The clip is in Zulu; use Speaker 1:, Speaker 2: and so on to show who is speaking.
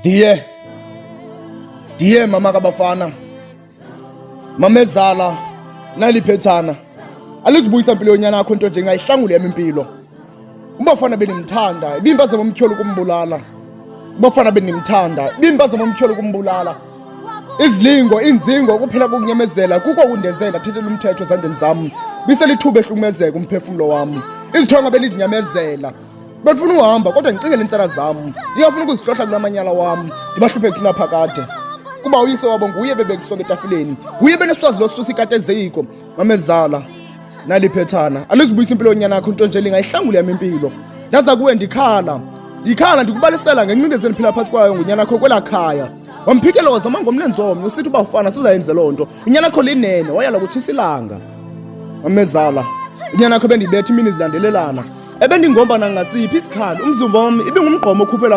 Speaker 1: Diye mama kabafana, mama ezala naliphethana, alizibuyisa impilo yonyana yakho nto nje ngayihlangula yami impilo. Ubafana benimthanda, ibimpazamo omtyholo kumbulala. Ubafana benimthanda, ibimpazamo omtyholo kumbulala. Izlingo, inzingo kuphela kokunyamezela kuko undenzela thethela umthetho ezandleni zami. Biselithuba ehlukumezeka umphefumulo wami. Izithonga belizinyamezela. Bafuna uhamba kodwa ngicingele insana zami. Ngiyafuna ukuzihlohla kulamanyala wami. Ndibahluphe kuthina phakade. Kuba uyise wabo nguye bebekusonke etafuleni. Uye beneswazi losusa ikate eziko. Mamezala naliphethana. Alizibuyisa impilo yonyana yakho nto nje lingayihlangula yami impilo. Ndaza kuwe ndikhala ndikubalisela ngencindezeli phila phansi kwayo ngunyana yakho kwelakhaya. Wamphikela wazama ngomlenze omnye usithi ubafana sizayenze lonto. Unyana yakho linene wayala kutshisa ilanga. Mamezala unyana yakho bendibethe imini zilandelelana. Ebendingomba nangasiphi isikhali umzimba wami ibingumgqomo okhuphela